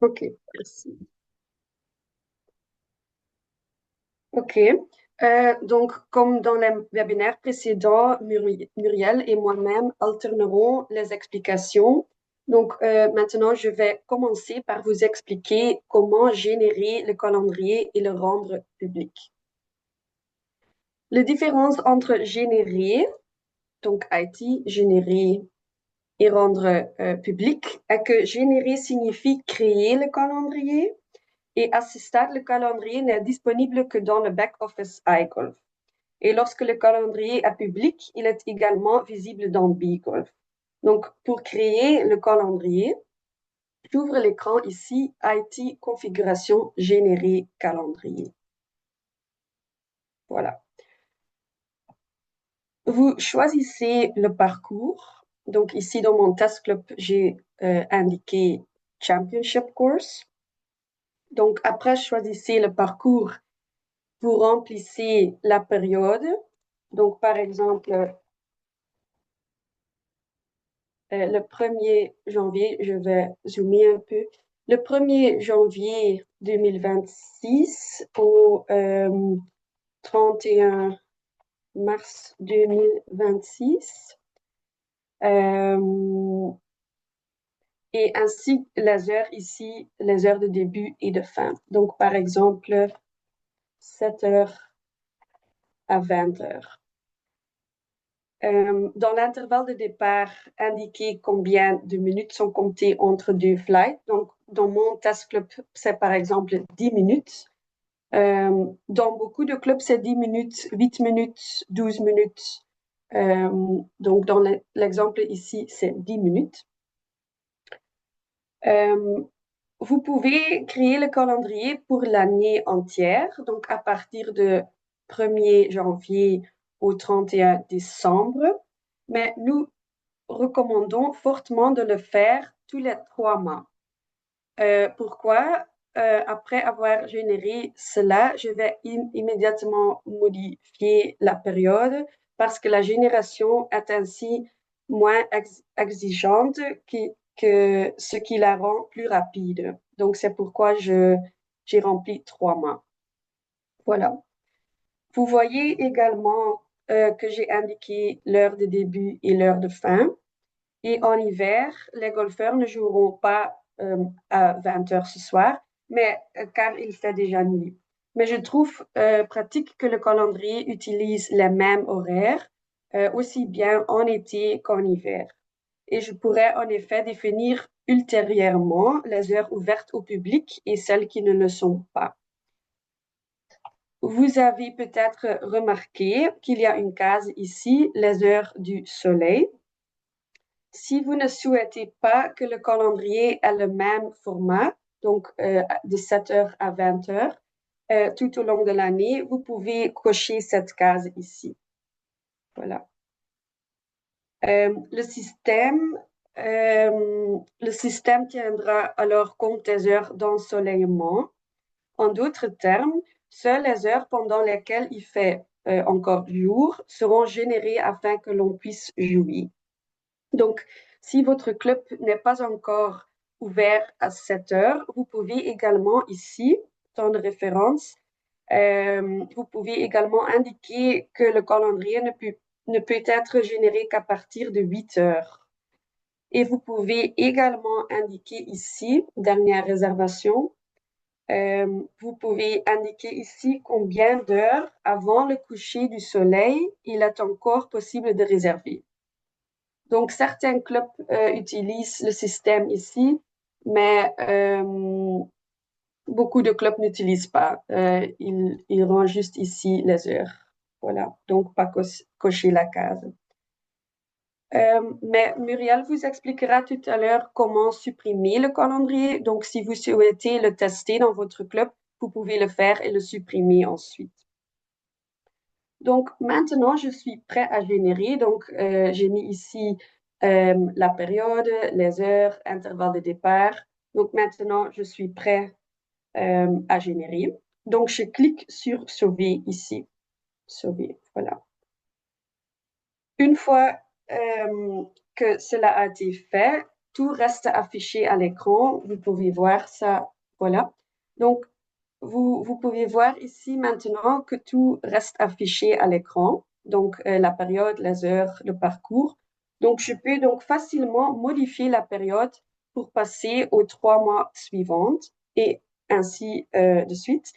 Ok, merci. Ok. Donc, comme dans les webinaires précédents, Muriel et moi-même alternerons les explications. Donc, maintenant, je vais commencer par vous expliquer comment générer le calendrier et le rendre public. La différence entre générer, donc IT, générer et rendre public, est que générer signifie créer le calendrier et à ce stade, le calendrier n'est disponible que dans le back-office iGolf. Et lorsque le calendrier est public, il est également visible dans bGolf. Donc, pour créer le calendrier, j'ouvre l'écran ici, IT configuration générer calendrier. Voilà. Vous choisissez le parcours. Donc, ici, dans mon task club, j'ai indiqué Championship Course. Donc, après, choisissez le parcours. Vous remplissez la période. Donc, par exemple, le 1er janvier, je vais zoomer un peu. Le 1er janvier 2026 au 31 mars 2026. Euh, et ainsi les heures ici, les heures de début et de fin. Donc, par exemple, 7 heures à 20 heures. Dans l'intervalle de départ, indiquez combien de minutes sont comptées entre deux flights. Donc, dans mon task club, c'est par exemple 10 minutes. Dans beaucoup de clubs, c'est 10 minutes, 8 minutes, 12 minutes. Donc, dans l'exemple ici, c'est 10 minutes. Euh, Vous pouvez créer le calendrier pour l'année entière, donc à partir de 1er janvier au 31 décembre. Mais nous recommandons fortement de le faire tous les 3 mois. Pourquoi? Après avoir généré cela, je vais immédiatement modifier la période parce que la génération est ainsi moins exigeante que ce qui la rend plus rapide. Donc, c'est pourquoi j'ai rempli 3 mois. Voilà. Vous voyez également que j'ai indiqué l'heure de début et l'heure de fin. Et en hiver, les golfeurs ne joueront pas à 20 heures ce soir, mais car il fait déjà nuit. Mais je trouve pratique que le calendrier utilise les mêmes horaires, aussi bien en été qu'en hiver. Et je pourrais en effet définir ultérieurement les heures ouvertes au public et celles qui ne le sont pas. Vous avez peut-être remarqué qu'il y a une case ici, les heures du soleil. Si vous ne souhaitez pas que le calendrier ait le même format, donc de 7 heures à 20 heures, tout au long de l'année, vous pouvez cocher cette case ici. Voilà. Le le système tiendra alors compte des heures d'ensoleillement. En d'autres termes, seules les heures pendant lesquelles il fait encore jour seront générées afin que l'on puisse jouer. Donc, si votre club n'est pas encore ouvert à 7 heures, vous pouvez également ici, dans de référence, vous pouvez également indiquer que le calendrier ne peut être généré qu'à partir de 8 heures. Et vous pouvez également indiquer ici, dernière réservation, vous pouvez indiquer ici combien d'heures avant le coucher du soleil il est encore possible de réserver. Donc, certains clubs utilisent le système ici, mais beaucoup de clubs n'utilisent pas. Ils rangent juste ici les heures. Voilà, donc pas cocher la case. Mais Muriel vous expliquera tout à l'heure comment supprimer le calendrier. Donc, si vous souhaitez le tester dans votre club, vous pouvez le faire et le supprimer ensuite. Donc, maintenant, je suis prêt à générer. Donc, j'ai mis ici la période, les heures, intervalle de départ. Donc, maintenant, je suis prêt à générer. Donc, je clique sur sauver ici. Sauver, voilà. Une fois que cela a été fait, tout reste affiché à l'écran. Vous pouvez voir ça, voilà. Donc, vous pouvez voir ici maintenant que tout reste affiché à l'écran. Donc, la période, les heures, le parcours. Donc, je peux donc facilement modifier la période pour passer aux 3 mois suivants et ainsi de suite.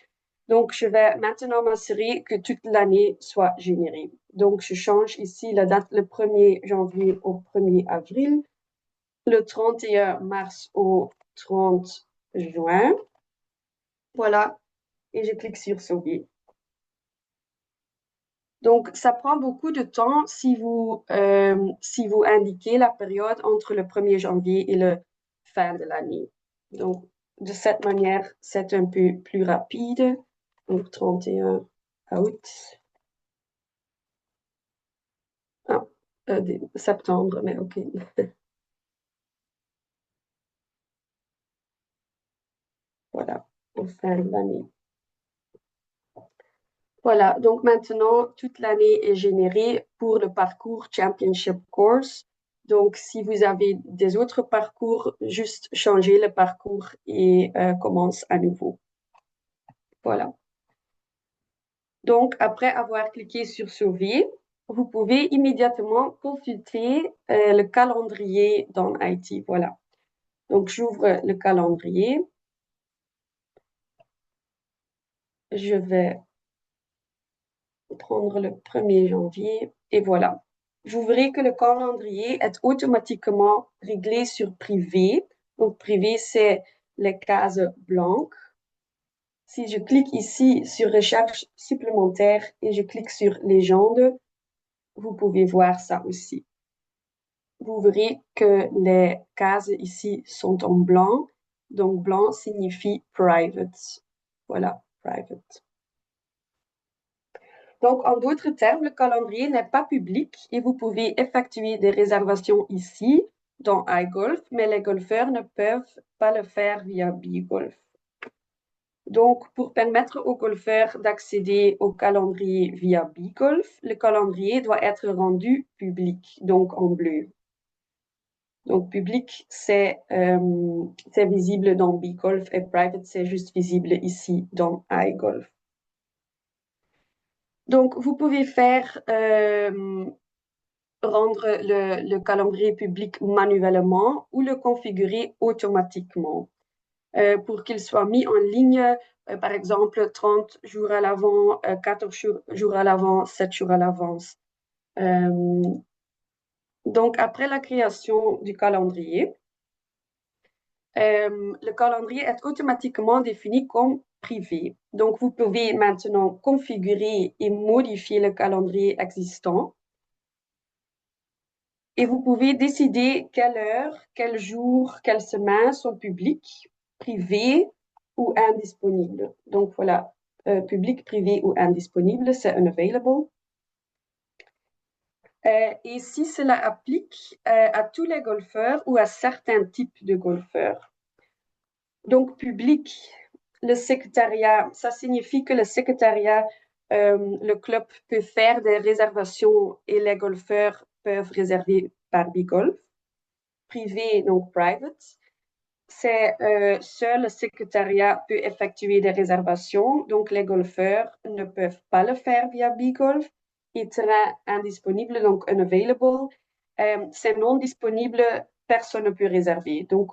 Donc, je vais maintenant m'assurer que toute l'année soit générée. Donc, je change ici la date le 1er janvier au 1er avril, le 31 mars au 30 juin. Voilà, et je clique sur sauver. Donc, ça prend beaucoup de temps si vous indiquez la période entre le 1er janvier et le fin de l'année. Donc, de cette manière, c'est un peu plus rapide. Donc, 31 août. Ah, septembre, mais OK. Voilà, au fin de l'année. Voilà, donc maintenant, toute l'année est générée pour le parcours Championship Course. Donc, si vous avez des autres parcours, juste changez le parcours et commence à nouveau. Voilà. Donc, après avoir cliqué sur Sauver, vous pouvez immédiatement consulter le calendrier dans IT. Voilà. Donc, j'ouvre le calendrier. Je vais prendre le 1er janvier et voilà. Vous verrez que le calendrier est automatiquement réglé sur privé. Donc, privé, c'est les cases blanches. Si je clique ici sur recherche supplémentaire et je clique sur légende, vous pouvez voir ça aussi. Vous verrez que les cases ici sont en blanc. Donc, blanc signifie private. Voilà, private. Donc, en d'autres termes, le calendrier n'est pas public et vous pouvez effectuer des réservations ici dans iGolf, mais les golfeurs ne peuvent pas le faire via BeGolf. Donc, pour permettre aux golfeurs d'accéder au calendrier via BeGolf, le calendrier doit être rendu public, donc en bleu. Donc, public, c'est visible dans BeGolf et private, c'est juste visible ici dans iGolf. Donc, vous pouvez faire rendre le calendrier public manuellement ou le configurer automatiquement pour qu'il soit mis en ligne, par exemple, 30 jours à l'avant, 14 jours à l'avant, 7 jours à l'avance. Donc, après la création du calendrier, le calendrier est automatiquement défini comme privé. Donc, vous pouvez maintenant configurer et modifier le calendrier existant. Et vous pouvez décider quelle heure, quel jour, quelle semaine sont publics, privés ou indisponibles. Donc voilà, public, privé ou indisponible, c'est unavailable. Et si cela applique à tous les golfeurs ou à certains types de golfeurs. Donc public, le secrétariat, ça signifie que le secrétariat, le club peut faire des réservations et les golfeurs peuvent réserver par BeGolf. Privé, donc private, c'est seul le secrétariat peut effectuer des réservations, donc les golfeurs ne peuvent pas le faire via BeGolf. Et terrain indisponible, donc unavailable, c'est non disponible, personne ne peut réserver, donc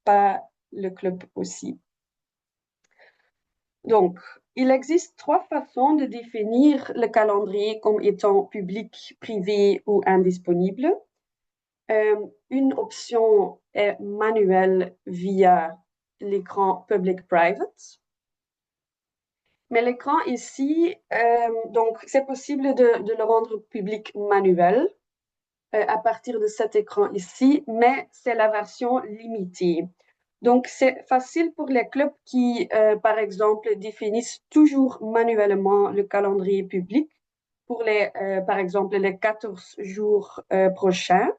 pas le club aussi. Donc, il existe 3 façons de définir le calendrier comme étant public, privé ou indisponible. Une option est manuelle via l'écran public-private. Mais l'écran ici, donc c'est possible de le rendre public manuel à partir de cet écran ici, mais c'est la version limitée. Donc, c'est facile pour les clubs qui, par exemple, définissent toujours manuellement le calendrier public pour par exemple, les 14 jours prochains.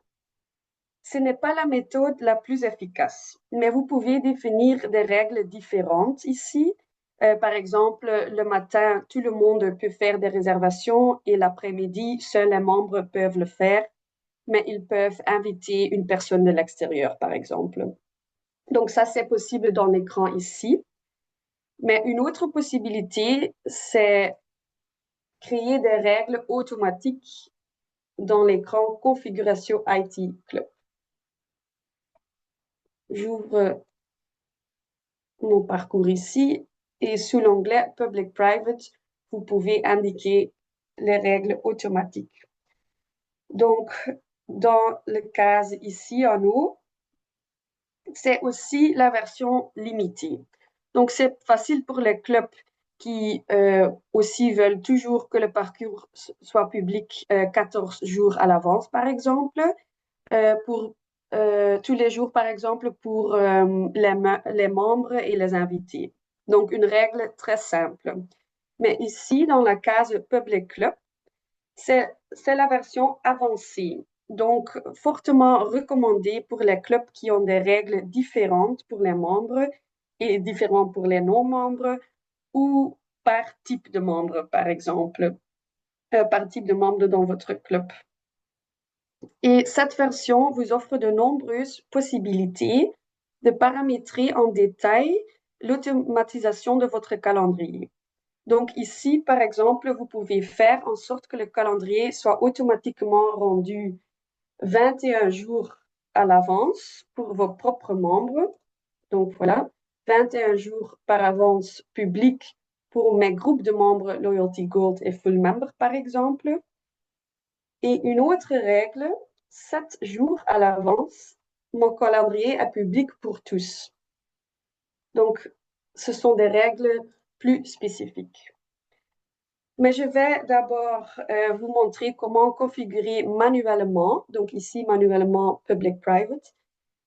Ce n'est pas la méthode la plus efficace, mais vous pouvez définir des règles différentes ici. Par exemple, le matin, tout le monde peut faire des réservations et l'après-midi, seuls les membres peuvent le faire. mais ils peuvent inviter une personne de l'extérieur, par exemple. Donc ça, c'est possible dans l'écran ici. Mais une autre possibilité, c'est créer des règles automatiques dans l'écran Configuration IT Club. J'ouvre mon parcours ici et sous l'onglet Public Private, vous pouvez indiquer les règles automatiques. Donc, dans le cas ici en haut, c'est aussi la version limitée. Donc, c'est facile pour les clubs qui aussi veulent toujours que le parcours soit public 14 jours à l'avance, par exemple, pour tous les jours, par exemple, pour les membres et les invités. Donc, une règle très simple. Mais ici, dans la case Public Club, c'est la version avancée. Donc, fortement recommandée pour les clubs qui ont des règles différentes pour les membres et différentes pour les non-membres ou par type de membre, par exemple, par type de membre dans votre club. Et cette version vous offre de nombreuses possibilités de paramétrer en détail l'automatisation de votre calendrier. Donc ici, par exemple, vous pouvez faire en sorte que le calendrier soit automatiquement rendu 21 jours à l'avance pour vos propres membres. Donc voilà, 21 jours par avance public pour mes groupes de membres Loyalty Gold et Full Member, par exemple. Et une autre règle, 7 jours à l'avance, mon calendrier est public pour tous. Donc, ce sont des règles plus spécifiques. Mais je vais d'abord vous montrer comment configurer manuellement, donc ici manuellement public-private,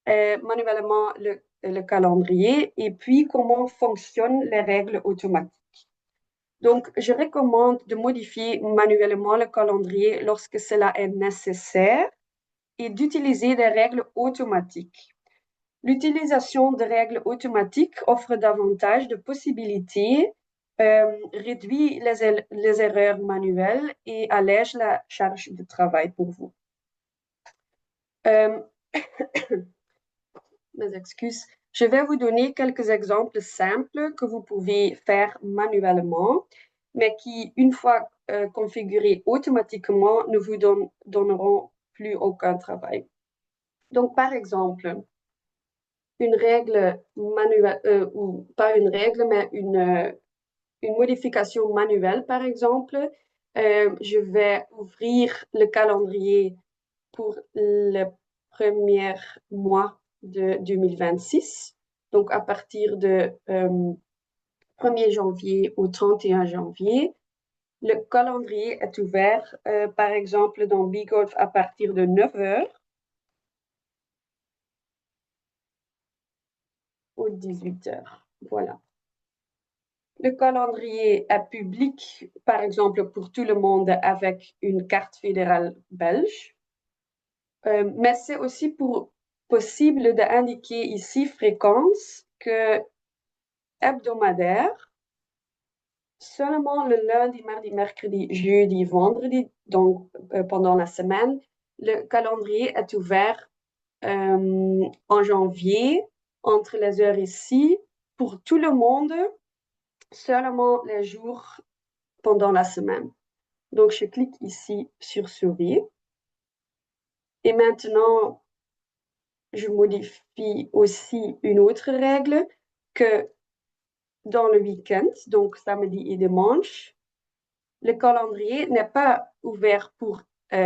manuellement le calendrier et puis comment fonctionnent les règles automatiques. Donc, je recommande de modifier manuellement le calendrier lorsque cela est nécessaire et d'utiliser des règles automatiques. L'utilisation de règles automatiques offre davantage de possibilités, réduit les erreurs manuelles et allège la charge de travail pour vous. Mes excuses. Je vais vous donner quelques exemples simples que vous pouvez faire manuellement, mais qui, une fois configurés automatiquement, ne vous donneront plus aucun travail. Donc, par exemple, une règle manuelle, ou pas une règle, mais une modification manuelle, par exemple. Je vais ouvrir le calendrier pour le premier mois de 2026. Donc, à partir de 1er janvier au 31 janvier, le calendrier est ouvert, par exemple, dans BeGolf à partir de 9 heures ou 18 heures. Voilà. Le calendrier est public, par exemple, pour tout le monde avec une carte fédérale belge. Mais c'est aussi possible d'indiquer ici fréquence que hebdomadaire, seulement le lundi, mardi, mercredi, jeudi, vendredi, donc pendant la semaine. Le calendrier est ouvert en janvier, entre les heures ici, pour tout le monde, seulement les jours pendant la semaine. Donc, je clique ici sur Souris. Et maintenant, je modifie aussi une autre règle que dans le week-end, donc samedi et dimanche, le calendrier n'est pas ouvert pour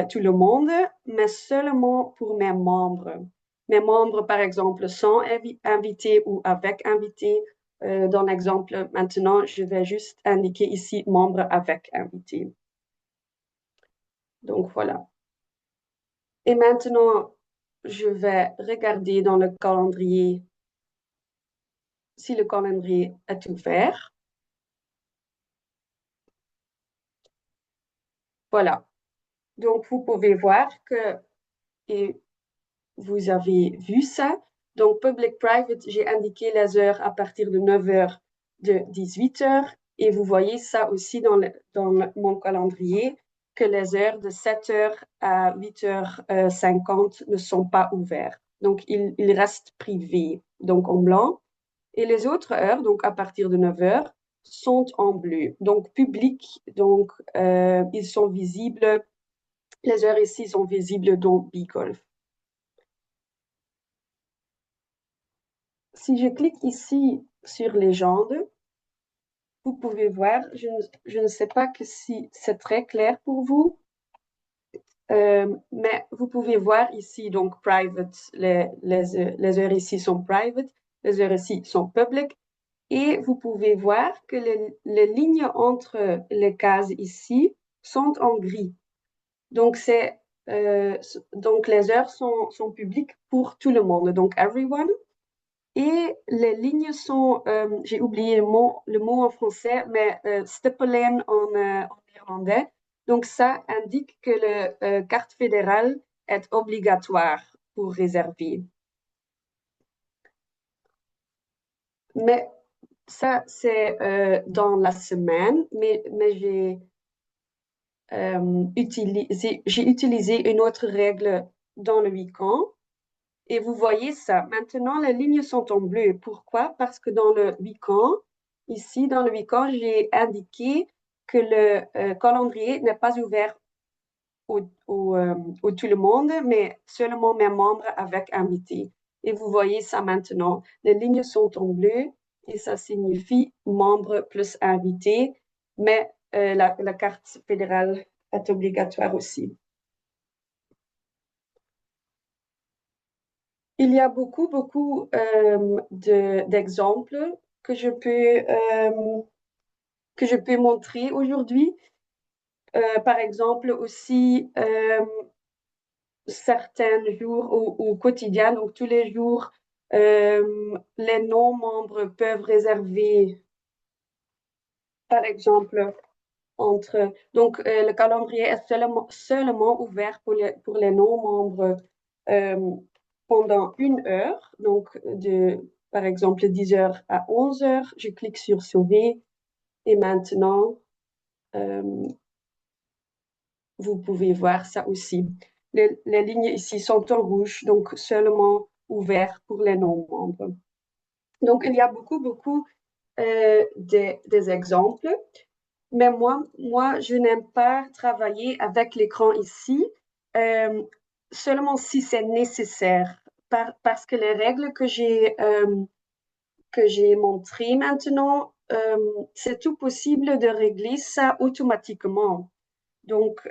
tout le monde, mais seulement pour mes membres. Mes membres, par exemple, sans invités ou avec invités. Dans l'exemple maintenant, je vais juste indiquer ici membre avec invité. Donc voilà. Et maintenant, je vais regarder dans le calendrier si le calendrier est ouvert. Voilà. Donc, vous pouvez voir que, et vous avez vu ça. Donc, public-private, j'ai indiqué les heures à partir de 9 heures, de 18 heures. Et vous voyez ça aussi dans mon calendrier que les heures de 7 heures à 8h50 ne sont pas ouvertes. Donc, ils restent privés, donc en blanc. Et les autres heures, donc à partir de 9 heures, sont en bleu, donc publics. Donc, ils sont visibles. Les heures ici sont visibles dans B-Golf. Si je clique ici sur légende, vous pouvez voir, je ne sais pas que si c'est très clair pour vous, mais vous pouvez voir ici, donc private, les heures ici sont private, les heures ici sont public, et vous pouvez voir que les lignes entre les cases ici sont en gris. Donc, donc les heures sont publiques pour tout le monde, donc everyone. Et les lignes sont, j'ai oublié le mot en français, mais stippelen en néerlandais. Donc, ça indique que la carte fédérale est obligatoire pour réserver. Mais ça, c'est dans la semaine, mais j'ai utilisé une autre règle dans le week-end. Et vous voyez ça. Maintenant, les lignes sont en bleu. Pourquoi? Parce que dans le week-end, ici, dans le week-end, j'ai indiqué que le calendrier n'est pas ouvert au tout le monde, mais seulement mes membres avec invités. Et vous voyez ça maintenant. Les lignes sont en bleu et ça signifie membre plus invité, mais la carte fédérale est obligatoire aussi. Il y a beaucoup d'exemples que que je peux montrer aujourd'hui. Par exemple, aussi, certains jours au quotidien, donc tous les jours, les non-membres peuvent réserver, par exemple, le calendrier est seulement ouvert pour les non-membres euh, pendant 1 heure, donc par exemple, 10 heures à 11 heures. Je clique sur sauver et maintenant, euh, vous pouvez voir ça aussi. Les lignes ici sont en rouge, donc seulement ouvert pour les non-membres. Donc, il y a beaucoup des exemples. Mais moi, je n'aime pas travailler avec l'écran ici, euh, seulement si c'est nécessaire, parce que les règles que j'ai montrées maintenant, c'est tout possible de régler ça automatiquement. Donc,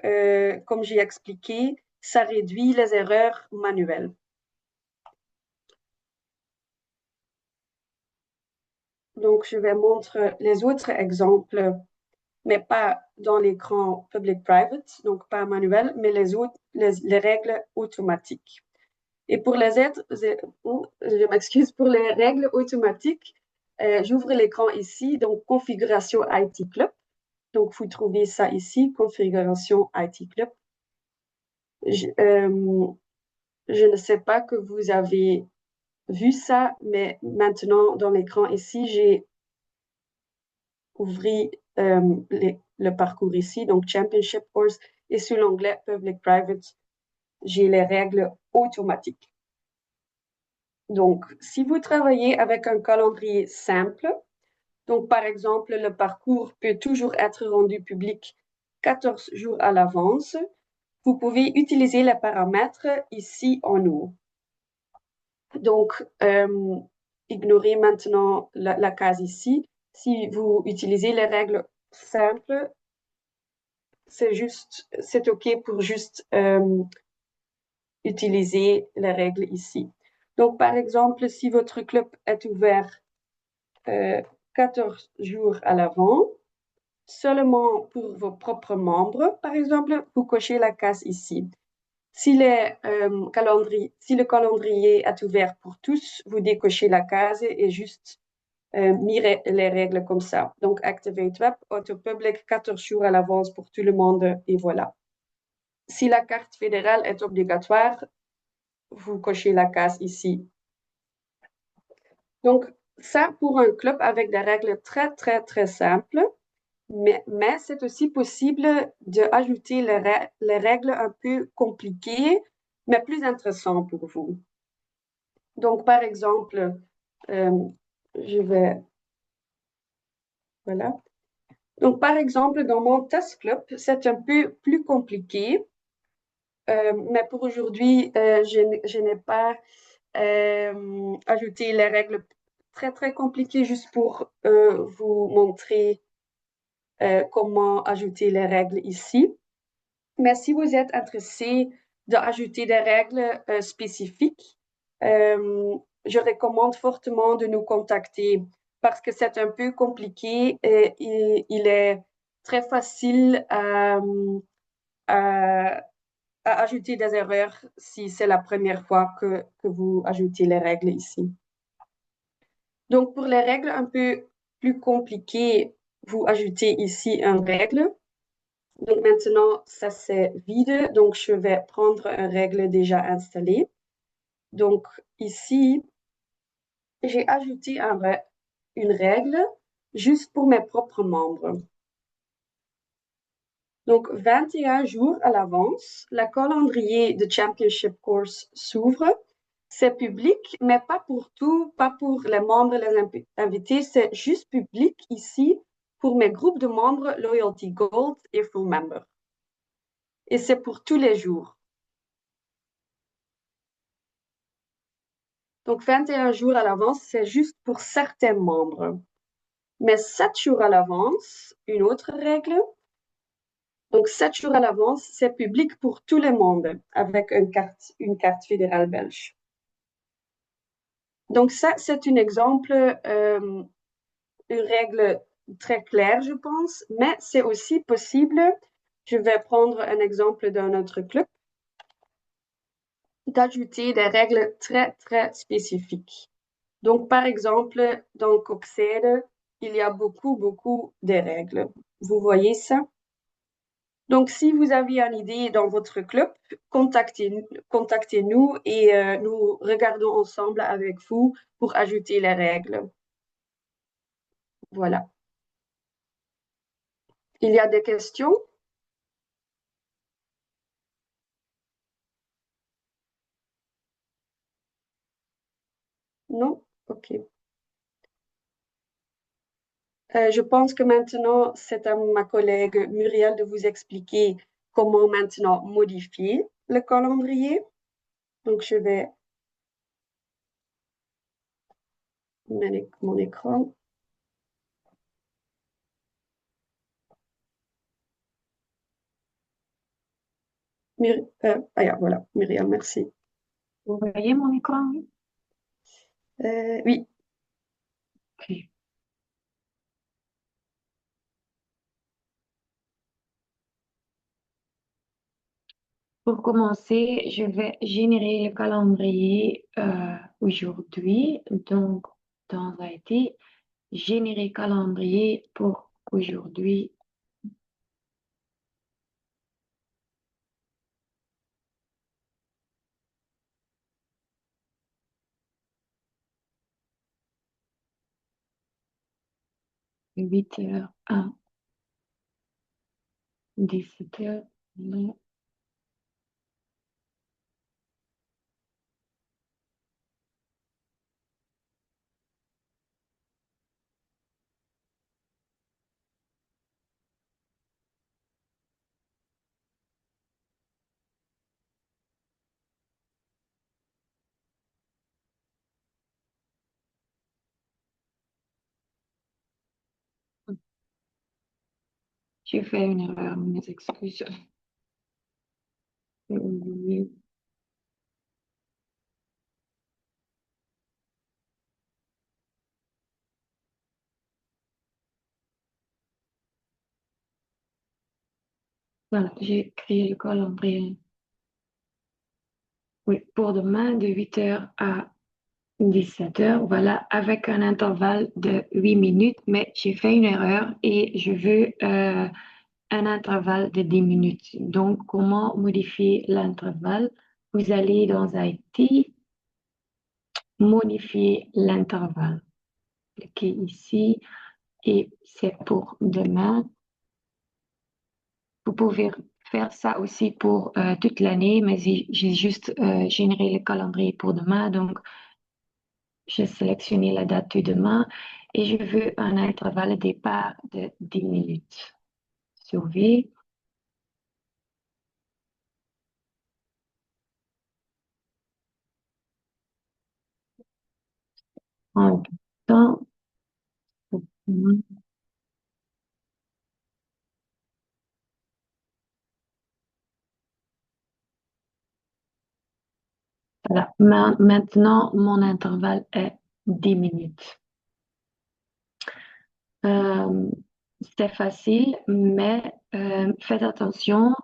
comme j'ai expliqué, ça réduit les erreurs manuelles. Donc, je vais montrer les autres exemples, mais pas dans l'écran public-private, donc pas manuel, mais les règles automatiques. Et pour je m'excuse, pour les règles automatiques, j'ouvre l'écran ici, donc configuration IT Club. Donc, vous trouvez ça ici, configuration IT Club. Je, je ne sais pas que vous avez vu ça, mais maintenant, dans l'écran ici, j'ai ouvert le parcours ici, donc Championship Course, et sur l'onglet Public-Private, j'ai les règles automatiques. Donc, si vous travaillez avec un calendrier simple, donc par exemple, le parcours peut toujours être rendu public 14 jours à l'avance, vous pouvez utiliser les paramètres ici en haut. Donc, ignorez maintenant la case ici. Si vous utilisez les règles simples, c'est OK pour juste utiliser les règles ici. Donc, par exemple, si votre club est ouvert 14 jours à l'avant, seulement pour vos propres membres, par exemple, vous cochez la case ici. Si si le calendrier est ouvert pour tous, vous décochez la case et juste mis les règles comme ça. Donc, Activate Web, Auto Public, 14 jours à l'avance pour tout le monde et voilà. Si la carte fédérale est obligatoire, vous cochez la case ici. Donc, ça pour un club avec des règles très simples. Mais c'est aussi possible d'ajouter les règles un peu compliquées, mais plus intéressantes pour vous. Donc, par exemple, euh, je vais, voilà. Donc, par exemple, dans mon test club, c'est un peu plus compliqué, mais pour aujourd'hui, je n'ai pas ajouté les règles très, très compliquées juste pour vous montrer comment ajouter les règles ici. Mais si vous êtes intéressé d'ajouter des règles spécifiques, euh, je recommande fortement de nous contacter parce que c'est un peu compliqué et il est très facile à, à ajouter des erreurs si c'est la première fois que vous ajoutez les règles ici. Donc, pour les règles un peu plus compliquées, vous ajoutez ici une règle. Donc maintenant, ça c'est vide. Donc je vais prendre une règle déjà installée. Donc ici, j'ai ajouté une règle juste pour mes propres membres. Donc 21 jours à l'avance, le calendrier de Championship Course s'ouvre. C'est public, mais pas pour tout, pas pour les membres, les invités. C'est juste public ici pour mes groupes de membres Loyalty Gold et Full Member. Et c'est pour tous les jours. Donc, 21 jours à l'avance, c'est juste pour certains membres. Mais 7 jours à l'avance, une autre règle. Donc, 7 jours à l'avance, c'est public pour tout le monde avec une carte fédérale belge. Donc, ça, c'est un exemple, une règle très claire, je pense, mais c'est aussi possible. Je vais prendre un exemple d'un autre club, d'ajouter des règles très, très spécifiques. Donc, par exemple, dans Coxade, il y a beaucoup, beaucoup de règles. Vous voyez ça? Donc, si vous avez une idée dans votre club, contactez-nous et nous regardons ensemble avec vous pour ajouter les règles. Voilà. Il y a des questions? Non? OK. Je pense que maintenant, c'est à ma collègue Muriel de vous expliquer comment maintenant modifier le calendrier. Donc, je vais mettre mon écran. Voilà, Myriam, merci. Vous voyez mon écran? Oui, Ok. Pour commencer, je vais générer le calendrier aujourd'hui. Donc, dans IT, générer calendrier pour aujourd'hui. De 8h à 17h. J'ai fait une erreur, mes excuses. J'ai oublié. Voilà, j'ai créé le calendrier. Oui, pour demain, de 8h à 17h, voilà, avec un intervalle de 8 minutes, mais j'ai fait une erreur et je veux un intervalle de 10 minutes. Donc, comment modifier l'intervalle? Vous allez dans IT, modifier l'intervalle. Cliquez ici et c'est pour demain. Vous pouvez faire ça aussi pour toute l'année, mais j'ai juste généré le calendrier pour demain, donc j'ai sélectionné la date de demain et je veux un intervalle de départ de 10 minutes. Sauver. En temps. Voilà. Maintenant, mon intervalle est 10 minutes. Euh, c'est facile, mais faites attention.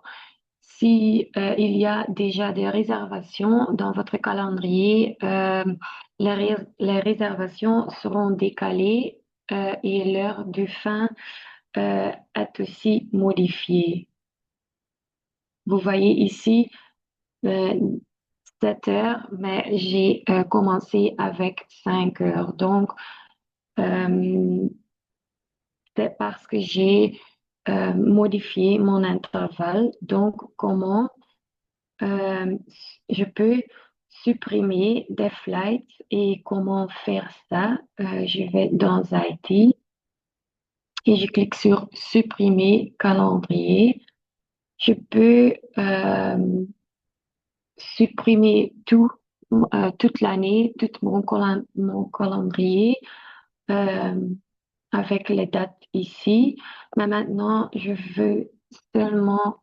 Si il y a déjà des réservations dans votre calendrier, les réservations seront décalées et l'heure de fin est aussi modifiée. Vous voyez ici euh, 7 heures, mais j'ai commencé avec 5 heures. Donc, euh, c'est parce que j'ai modifié mon intervalle. Donc, comment euh, je peux supprimer des flights et comment faire ça? Je vais dans IT et je clique sur supprimer calendrier. Je peux supprimer toute l'année, tout mon calendrier euh, avec les dates ici. Mais maintenant, je veux seulement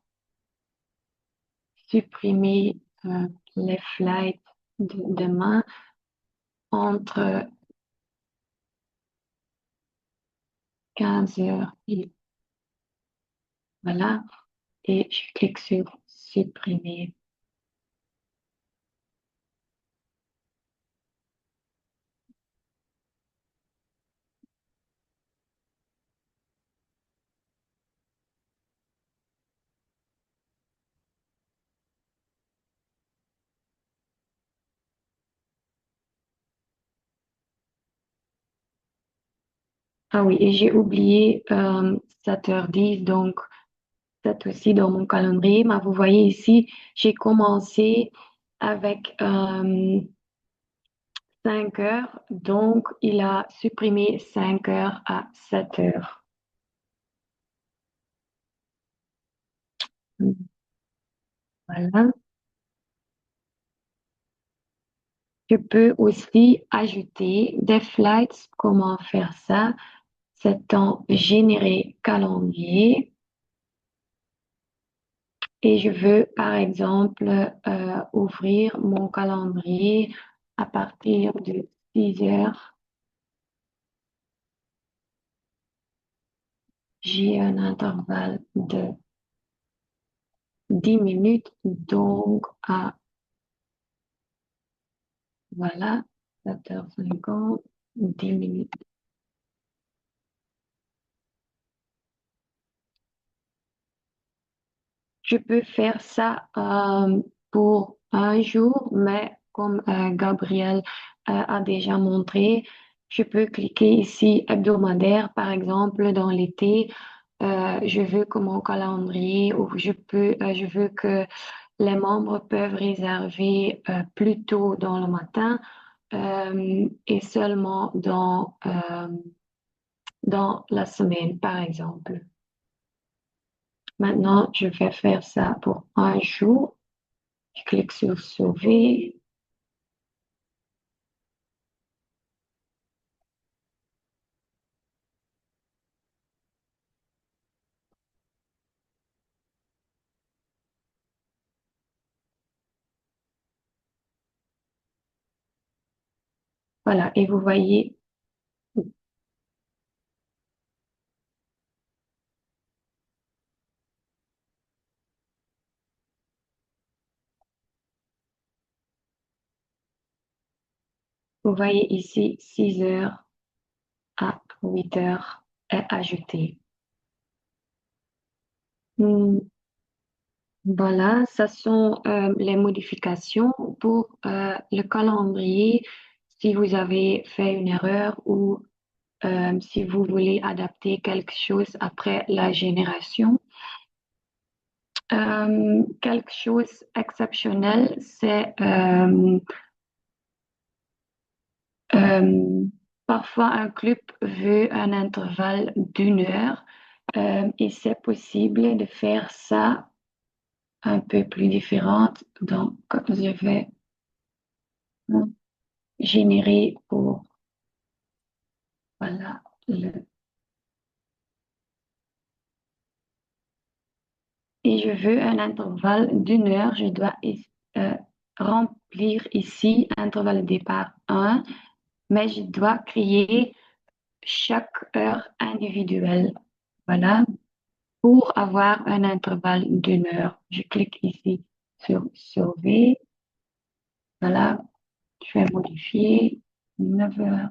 supprimer les flights de demain entre 15 heures et voilà. Et je clique sur supprimer. Ah oui, et j'ai oublié 7h10, donc c'est aussi dans mon calendrier. Mais vous voyez ici, j'ai commencé avec 5 heures, donc il a supprimé 5 heures à 7 heures. Voilà. Je peux aussi ajouter des flights. Comment faire ça? C'est en générer calendrier. Et je veux, par exemple, ouvrir mon calendrier à partir de 6 heures. J'ai un intervalle de 10 minutes, donc à, voilà, 7h50, 10 minutes. Je peux faire ça pour un jour, mais comme Gabriel a déjà montré, je peux cliquer ici hebdomadaire, par exemple, dans l'été. Je veux que mon calendrier, ou je veux que les membres peuvent réserver plus tôt dans le matin et seulement dans la semaine, par exemple. Maintenant, je vais faire ça pour un jour. Je clique sur sauver. Voilà. Et vous voyez ici 6 heures à 8 heures est ajouté. Hmm, voilà, ce sont les modifications pour le calendrier. Si vous avez fait une erreur ou si vous voulez adapter quelque chose après la génération. quelque chose exceptionnel, c'est euh, parfois un club veut un intervalle d'1 heure et c'est possible de faire ça un peu plus différente. Donc, je vais générer pour, voilà, et je veux un intervalle d'1 heure. Je dois euh, remplir ici intervalle de départ 1, mais je dois créer chaque heure individuelle. Voilà, pour avoir un intervalle d'1 heure. Je clique ici sur sauver. Voilà, je vais modifier 9 heures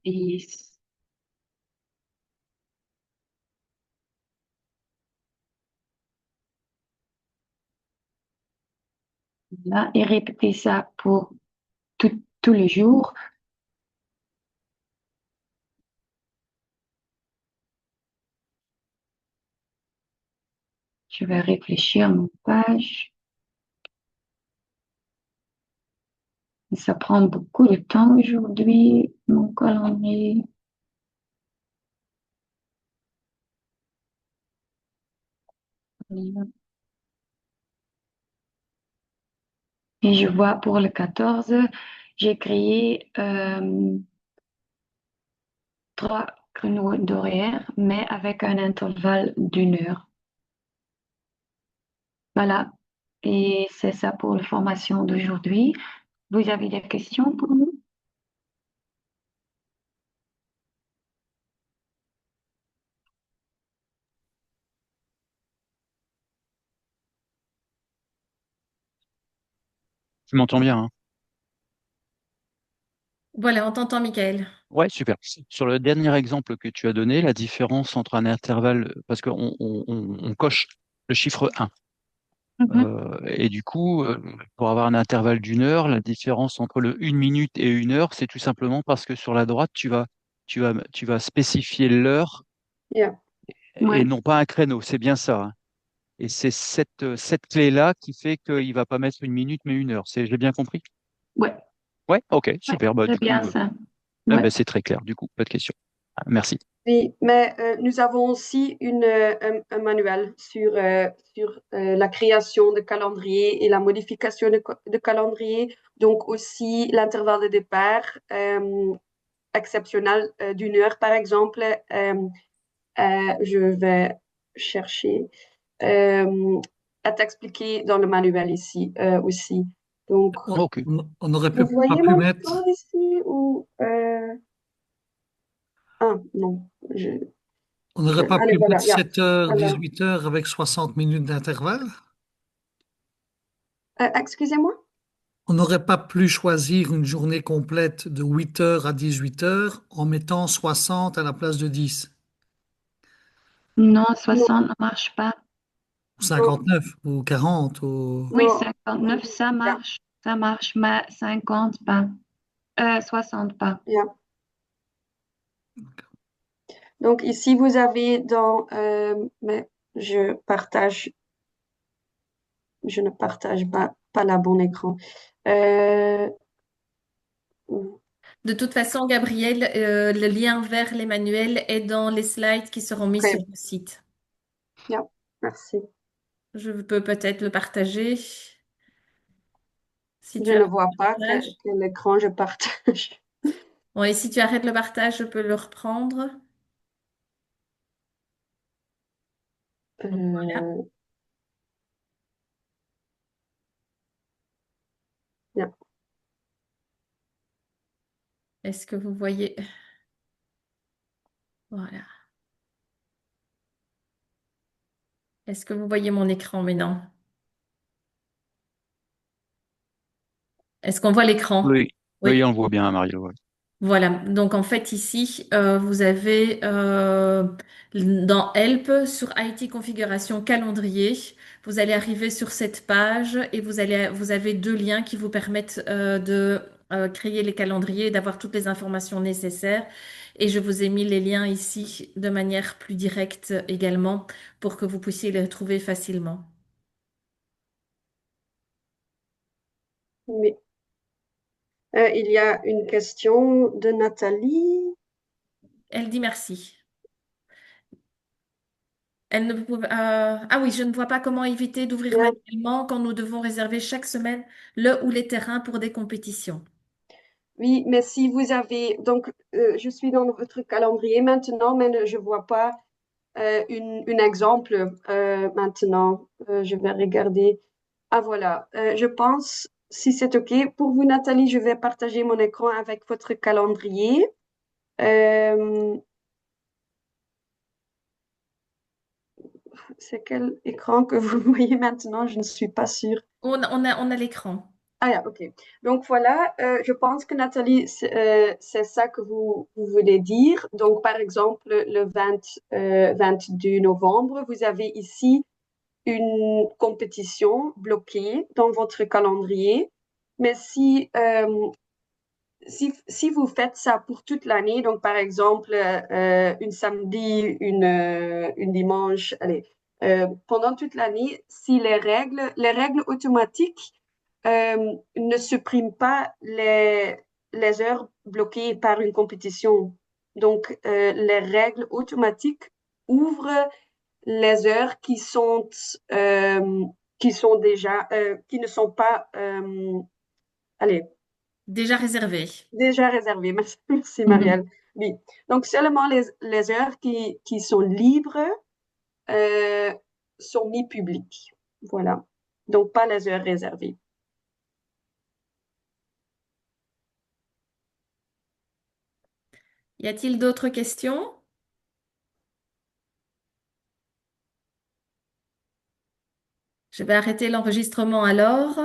10. Là, et répéter ça pour tous les jours. Je vais réfléchir à mon page. Ça prend beaucoup de temps aujourd'hui, mon calendrier. Et je vois pour le 14, j'ai créé 3 créneaux d'horaire, mais avec un intervalle d'1 heure. Voilà. Et c'est ça pour la formation d'aujourd'hui. Vous avez des questions pour nous? Tu m'entends bien, hein? Voilà, on t'entend, Michael. Ouais, super. Sur le dernier exemple que tu as donné, la différence entre un intervalle, parce qu'on coche le chiffre 1. Mhm. Et du coup, pour avoir un intervalle d'1 heure, la différence entre le 1 minute et 1 heure, c'est tout simplement parce que sur la droite, tu vas spécifier l'heure Yeah. et Ouais, non pas un créneau. C'est bien ça, hein. Et c'est cette clé-là qui fait qu'il ne va pas mettre 1 minute, mais 1 heure. J'ai bien compris? ouais, Ouais, ok, ouais, super. Bah, c'est du bien coup, ça. eh Ouais. ben, c'est très clair. Du coup, pas de question. Ah, merci. Oui, mais nous avons aussi un manuel sur la création de calendrier et la modification de calendrier, donc aussi l'intervalle de départ exceptionnel d'1 heure, par exemple. Je vais chercher euh, à t'expliquer dans le manuel ici aussi. Donc, On Ok. on n'aurait vous pas voyez pu mon écran mettre, ici ou ah non, on n'aurait pas allez pu voilà, mettre yeah. 7 heures, Alors, 18 heures avec 60 minutes d'intervalle. excusez-moi. On n'aurait pas pu choisir une journée complète de 8 heures à 18 heures en mettant 60 à la place de 10 Non, Non, 60 ne marche pas. ou non, 59 ou 40 ou... Oui, non. 59, Yeah, ça marche, mais 50 pas. 60 pas. yeah. Donc ici vous avez dans mais je ne partage pas la bonne écran. Euh, De toute façon, Gabriel, le lien vers les manuels est dans les slides qui seront mis sur ok, le site. yeah, merci. Je peux peut-être le partager si Je tu ne arrêtes vois le pas partage. quel écran je partage. Bon, et si tu arrêtes le partage, je peux le reprendre. Voilà. Euh, yeah. Est-ce que vous voyez? Voilà. Est-ce que vous voyez mon écran maintenant? Est-ce qu'on voit l'écran? Oui, oui, Oui. on le voit bien, Mario. Ouais. Voilà, donc en fait ici, vous avez dans Help sur IT configuration calendrier, vous allez arriver sur cette page et vous avez deux liens qui vous permettent créer les calendriers, d'avoir toutes les informations nécessaires. Et je vous ai mis les liens ici de manière plus directe également pour que vous puissiez les retrouver facilement. Oui. Il y a une question de Nathalie. Elle dit merci. Elle ne ah oui, je ne vois pas comment éviter d'ouvrir Euh, manuellement quand nous devons réserver chaque semaine le ou les terrains pour des compétitions. Oui, mais si vous avez, donc, je suis dans votre calendrier maintenant, mais je vois pas une exemple maintenant. Je vais regarder. Ah voilà, je pense, si c'est OK pour vous, Nathalie, je vais partager mon écran avec votre calendrier. Euh, c'est quel écran que vous voyez maintenant? Je ne suis pas sûre. On a l'écran. Ah, yeah, OK. Donc voilà, je pense que Nathalie, c'est ça que vous voulez dire. Donc par exemple, le 22 novembre, vous avez ici une compétition bloquée dans votre calendrier. Mais si vous faites ça pour toute l'année, donc par exemple une samedi, une dimanche, allez, pendant toute l'année, si les règles automatiques ne suppriment pas les heures bloquées par une compétition. Donc les règles automatiques ouvrent les heures qui sont déjà, qui ne sont pas, allez, Déjà réservé. déjà réservées. Merci, merci Mhm. Marielle. Oui. Donc, seulement les heures qui sont libres euh, sont mis publiques. Voilà. Donc, pas les heures réservées. Y a-t-il d'autres questions? Je vais arrêter l'enregistrement alors.